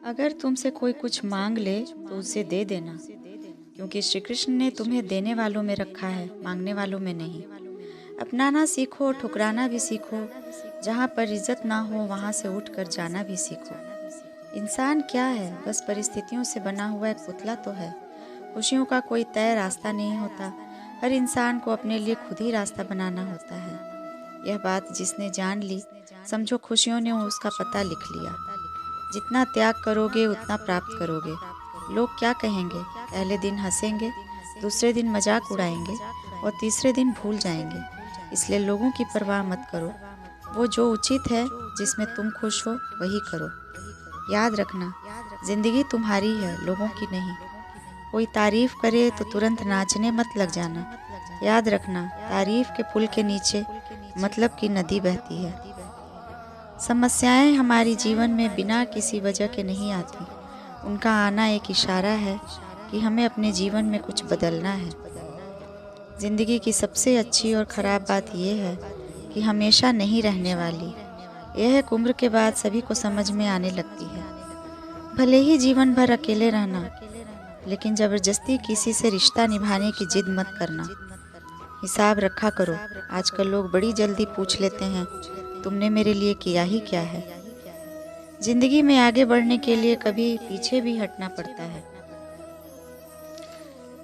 अगर तुमसे कोई कुछ मांग ले तो उसे दे देना, क्योंकि श्री कृष्ण ने तुम्हें देने वालों में रखा है, मांगने वालों में नहीं। अपनाना सीखो, ठुकराना भी सीखो। जहाँ पर इज्जत ना हो वहाँ से उठकर जाना भी सीखो। इंसान क्या है? बस परिस्थितियों से बना हुआ एक पुतला तो है। खुशियों का कोई तय रास्ता नहीं होता। हर इंसान को अपने लिए खुद ही रास्ता बनाना होता है। यह बात जिसने जान ली, समझो खुशियों ने उसका पता लिख लिया। जितना त्याग करोगे उतना प्राप्त करोगे। लोग क्या कहेंगे? पहले दिन हंसेंगे, दूसरे दिन मजाक उड़ाएंगे और तीसरे दिन भूल जाएंगे। इसलिए लोगों की परवाह मत करो। वो जो उचित है, जिसमें तुम खुश हो, वही करो। याद रखना, जिंदगी तुम्हारी है, लोगों की नहीं। कोई तारीफ करे तो तुरंत नाचने मत लग जाना। याद रखना, तारीफ के पुल के नीचे मतलब की नदी बहती है। समस्याएं हमारी जीवन में बिना किसी वजह के नहीं आती। उनका आना एक इशारा है कि हमें अपने जीवन में कुछ बदलना है। जिंदगी की सबसे अच्छी और ख़राब बात यह है कि हमेशा नहीं रहने वाली। यह एक उम्र के बाद सभी को समझ में आने लगती है। भले ही जीवन भर अकेले रहना, लेकिन ज़बरदस्ती किसी से रिश्ता निभाने की जिद मत करना। हिसाब रखा करो। आजकल लोग बड़ी जल्दी पूछ लेते हैं, तुमने मेरे लिए किया ही क्या है। जिंदगी में आगे बढ़ने के लिए कभी पीछे भी हटना पड़ता है।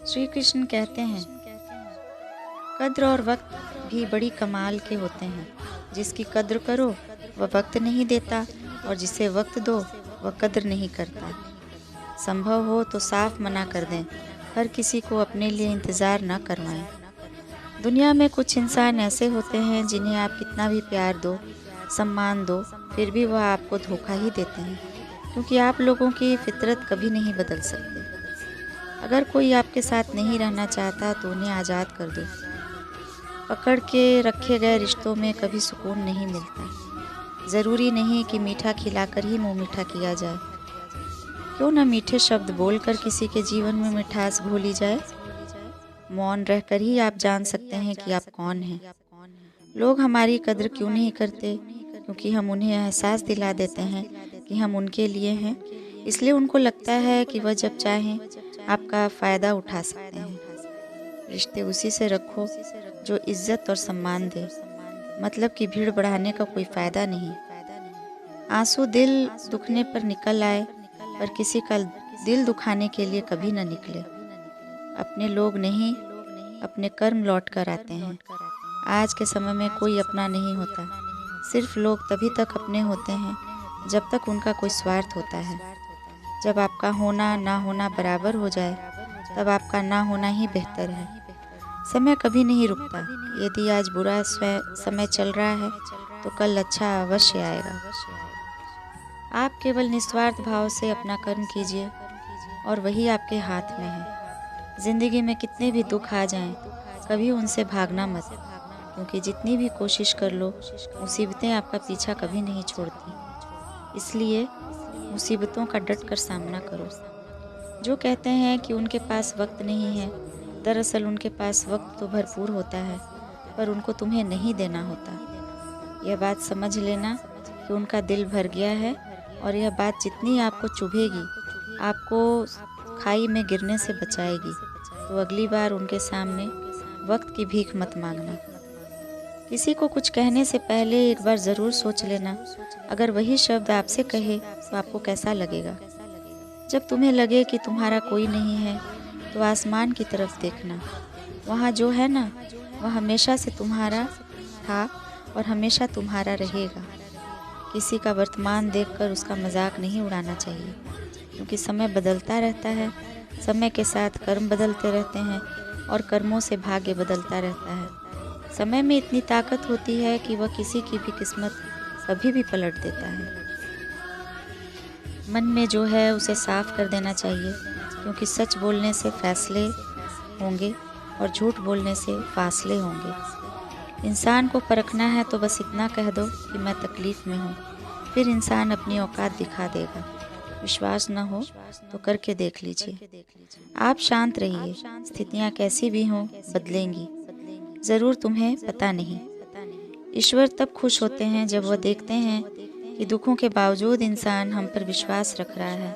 श्री कृष्ण कहते हैं, कद्र और वक्त भी बड़ी कमाल के होते हैं। जिसकी कद्र करो वह वक्त नहीं देता, और जिसे वक्त दो वह कद्र नहीं करता। संभव हो तो साफ मना कर दें, हर किसी को अपने लिए इंतज़ार न करवाएं। दुनिया में कुछ इंसान ऐसे होते हैं जिन्हें आप कितना भी प्यार दो, सम्मान दो, फिर भी वह आपको धोखा ही देते हैं, क्योंकि आप लोगों की फितरत कभी नहीं बदल सकते। अगर कोई आपके साथ नहीं रहना चाहता तो उन्हें आज़ाद कर दो। पकड़ के रखे गए रिश्तों में कभी सुकून नहीं मिलता। ज़रूरी नहीं कि मीठा खिलाकर ही मुँह मीठा किया जाए। क्यों न मीठे शब्द बोलकर किसी के जीवन में मिठास घोली जाए। मौन रहकर ही आप जान सकते हैं कि आप कौन हैं। लोग हमारी कद्र क्यों नहीं करते? क्योंकि हम उन्हें एहसास दिला देते हैं कि हम उनके लिए हैं। इसलिए उनको लगता है कि वह जब चाहें आपका फ़ायदा उठा सकते हैं। रिश्ते उसी से रखो जो इज्जत और सम्मान दे। मतलब कि भीड़ बढ़ाने का कोई फ़ायदा नहीं। आंसू दिल दुखने पर निकल आए, पर किसी का दिल दुखाने के लिए कभी न निकले। अपने लोग नहीं, अपने कर्म लौट कर आते हैं। आज के समय में कोई अपना नहीं होता। सिर्फ लोग तभी तक अपने होते हैं जब तक उनका कोई स्वार्थ होता है। जब आपका होना ना होना बराबर हो जाए, तब आपका ना होना ही बेहतर है। समय कभी नहीं रुकता। यदि आज बुरा समय चल रहा है तो कल अच्छा अवश्य आएगा। आप केवल निस्वार्थ भाव से अपना कर्म कीजिए और वही आपके हाथ में है। जिंदगी में कितने भी दुख आ जाएं, कभी उनसे भागना मत, क्योंकि जितनी भी कोशिश कर लो, मुसीबतें आपका पीछा कभी नहीं छोड़ती। इसलिए मुसीबतों का डट कर सामना करो। जो कहते हैं कि उनके पास वक्त नहीं है, दरअसल उनके पास वक्त तो भरपूर होता है, पर उनको तुम्हें नहीं देना होता। यह बात समझ लेना कि उनका दिल भर गया है, और यह बात जितनी आपको चुभेगी, आपको खाई में गिरने से बचाएगी। तो अगली बार उनके सामने वक्त की भीख मत मांगना। किसी को कुछ कहने से पहले एक बार ज़रूर सोच लेना, अगर वही शब्द आपसे कहे तो आपको कैसा लगेगा। जब तुम्हें लगे कि तुम्हारा कोई नहीं है, तो आसमान की तरफ देखना। वहाँ जो है ना, वह हमेशा से तुम्हारा था और हमेशा तुम्हारा रहेगा। किसी का वर्तमान देखकर उसका मजाक नहीं उड़ाना चाहिए, क्योंकि समय बदलता रहता है। समय के साथ कर्म बदलते रहते हैं और कर्मों से भाग्य बदलता रहता है। समय में इतनी ताकत होती है कि वह किसी की भी किस्मत कभी भी पलट देता है। मन में जो है उसे साफ कर देना चाहिए, क्योंकि सच बोलने से फैसले होंगे और झूठ बोलने से फासले होंगे। इंसान को परखना है तो बस इतना कह दो कि मैं तकलीफ़ में हूँ, फिर इंसान अपनी औकात दिखा देगा। विश्वास न हो तो करके देख लीजिए। आप शांत रहिए, स्थितियाँ कैसी भी हों बदलेंगी, ज़रूर तुम्हें पता नहीं। ईश्वर तब खुश होते हैं जब वह देखते हैं कि दुखों के बावजूद इंसान हम पर विश्वास रख रहा है।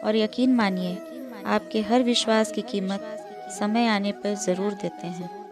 और यकीन मानिए, आपके हर विश्वास की कीमत समय आने पर ज़रूर देते हैं।